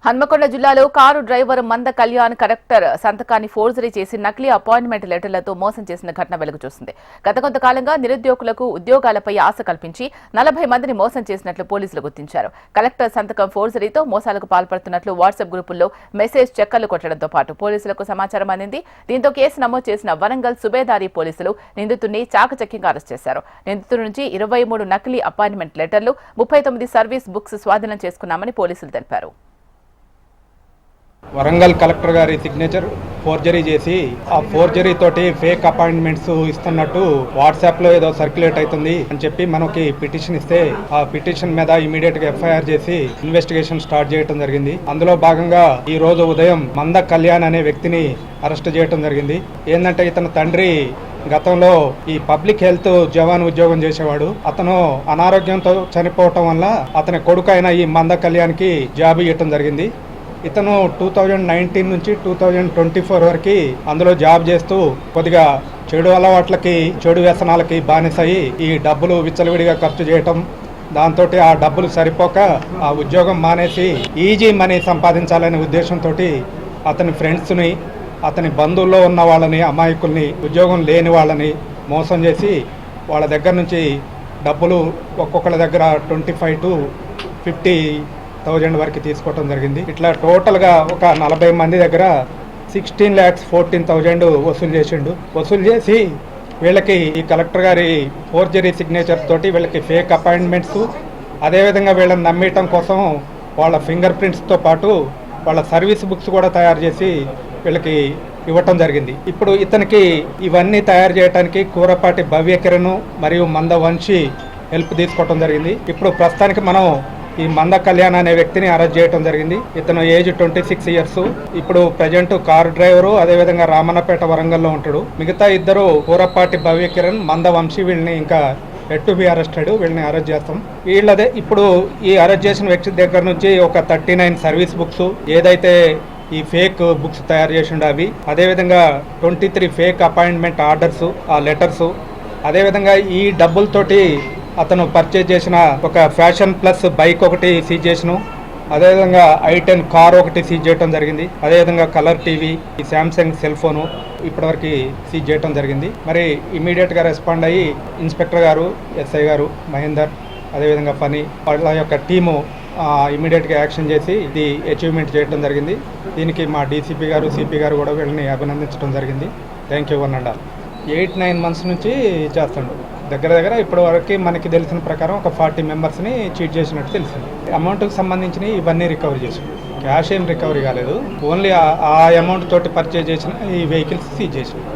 హన్మకొండ జిల్లాలో car driver మంద Kalyan collector సంతకాన్ని ఫోర్జరీ చేసి నకిలీ అపాయింట్మెంట్ లెటర్లతో మోసం చేసిన ఘటన వెలుగు చూసింది. గత కొంతకాలంగా నిరుద్యోగులకు ఉద్యోగాలపై ఆశ కల్పించి 40 మందిని మోసం చేసినట్లు పోలీసులు గుర్తించారు. కలెక్టర్ సంతకం ఫోర్జరీతో మోసాలకు పాల్పడుతున్నట్లు వాట్సాప్ గ్రూపుల్లో మెసేజ్ చెక్కలు కొట్టడంతో పాటు పోలీసులకు సమాచారం అందింది. దీంతో కేసు నమోదు చేసిన వరంగల్ సుబేదారి పోలీసులు నిందితుడిని చాకచక్యంగా అరెస్ట్ చేశారు. నిందితుడి నుంచి 23 నకిలీ అపాయింట్మెంట్ లెటర్లు, 39 సర్వీస్ బుక్స్ స్వాధీనం చేసుకున్నామని పోలీసులు తెలిపారు. వరంగల్ కలెక్టర్ గారి సిగ్నేచర్ ఫోర్జరీ చేసి ఆ ఫోర్జరీ తోటి ఫేక్ అపాయింట్మెంట్స్ ఇస్తున్నట్టు వాట్సాప్ లో ఏదో సర్క్యులేట్ అవుతుంది అని చెప్పి మనకి పిటిషన్ ఇస్తే ఆ పిటిషన్ మీద ఇమీడియట్ గా ఎఫ్ఐఆర్ చేసి ఇన్వెస్టిగేషన్ స్టార్ట్ చేయడం జరిగింది. అందులో భాగంగా ఈ రోజు ఉదయం మంద కళ్యాణ్ అనే వ్యక్తిని అరెస్ట్ చేయడం జరిగింది. ఏంటంటే ఇతని తండ్రి గతంలో ఈ పబ్లిక్ హెల్త్ జవాన్ ఉద్యోగం చేసేవాడు. అతను అనారోగ్యంతో చనిపోవటం వల్ల అతని కొడుకు అయిన ఈ మంద కళ్యాణ్కి జాబ్ ఇవ్వటం జరిగింది. ఇతను 2019 నుంచి 2024 వరకు అందులో జాబ్ చేస్తూ కొద్దిగా చెడు అలవాట్లకి, చెడు వ్యసనాలకి బానిసయి ఈ డబ్బులు విచ్చలవిడిగా ఖర్చు చేయటం, దాంతో ఆ డబ్బులు సరిపోక ఆ ఉద్యోగం మానేసి ఈజీ మనీ సంపాదించాలనే ఉద్దేశంతో అతని ఫ్రెండ్స్ని, అతని బంధువుల్లో ఉన్న వాళ్ళని, అమాయకుల్ని, ఉద్యోగం లేని వాళ్ళని మోసం చేసి వాళ్ళ దగ్గర నుంచి డబ్బులు ఒక్కొక్కళ్ళ దగ్గర 25 to 50,000 వరకు తీసుకోవటం జరిగింది. ఇట్లా టోటల్గా ఒక 40 మంది దగ్గర 16,14,000 వసూలు చేసిండు. వసూలు చేసి వీళ్ళకి ఈ కలెక్టర్ గారి ఫోర్జరీ సిగ్నేచర్ తోటి వీళ్ళకి ఫేక్ అపాయింట్మెంట్స్, అదేవిధంగా వీళ్ళని నమ్మేయటం కోసం వాళ్ళ ఫింగర్ ప్రింట్స్తో పాటు వాళ్ళ సర్వీస్ బుక్స్ కూడా తయారు చేసి వీళ్ళకి ఇవ్వటం జరిగింది. ఇప్పుడు ఇతనికి ఇవన్నీ తయారు చేయడానికి కూరపాటి భవ్యకిరణ్ మరియు మంద వంశీ హెల్ప్ తీసుకోవటం జరిగింది. ఇప్పుడు ప్రస్తుతానికి మనం ఈ మంద కళ్యాణ్ అనే వ్యక్తిని అరెస్ట్ చేయడం జరిగింది. ఇతను ఏజ్ 26 ఇయర్స్. ఇప్పుడు ప్రజెంట్ కారు డ్రైవరు, అదేవిధంగా రామన్నపేట వరంగల్లో ఉంటాడు. మిగతా ఇద్దరు కూరపాటి భవ్యకిరణ్, మంద వంశీ, వీళ్ళని ఇంకా ఎట్ టు బి అరెస్టెడ్, వీళ్ళని అరెస్ట్ చేస్తాం. వీళ్ళదే ఇప్పుడు ఈ అరెస్ట్ చేసిన వ్యక్తి దగ్గర నుంచి ఒక 39 సర్వీస్ బుక్స్, ఏదైతే ఈ ఫేక్ బుక్స్ తయారు చేసిండో అవి, అదేవిధంగా 23 ఫేక్ అపాయింట్మెంట్ ఆర్డర్స్, ఆ లెటర్స్, అదేవిధంగా ఈ డబ్బులతోటి అతను పర్చేజ్ చేసిన ఒక ఫ్యాషన్ ప్లస్ బైక్ ఒకటి సీజ్ చేసినాం. అదేవిధంగా i10 కార్ ఒకటి సీజ్ చేయడం జరిగింది. అదేవిధంగా కలర్ టీవీ, ఈ శాంసంగ్ సెల్ ఫోను ఇప్పటివరకు సీజ్ చేయడం జరిగింది. మరి ఇమీడియట్గా రెస్పాండ్ అయ్యి ఇన్స్పెక్టర్ గారు, ఎస్ఐ గారు, మహేందర్, అదేవిధంగా ఫనీ వాళ్ళ యొక్క టీము ఇమీడియట్గా యాక్షన్ చేసి ఇది అచీవ్మెంట్ చేయడం జరిగింది. దీనికి మా డీసీపీ గారు, సిపి గారు కూడా వీళ్ళని అభినందించడం జరిగింది. Thank you. 8-9 months నుంచి చేస్తాడు. దగ్గర ఇప్పటి వరకు మనకి తెలిసిన ప్రకారం ఒక 40 మెంబర్స్ని చీట్ చేసినట్టు తెలిసింది. అమౌంట్కి సంబంధించిన ఇవన్నీ రికవరీ చేసాం. క్యాష్ ఏం రికవరీ కాలేదు, ఓన్లీ ఆ అమౌంట్ తోటి పర్చేజ్ చేసిన ఈ వెహికల్స్ సీజ్ చేసాం.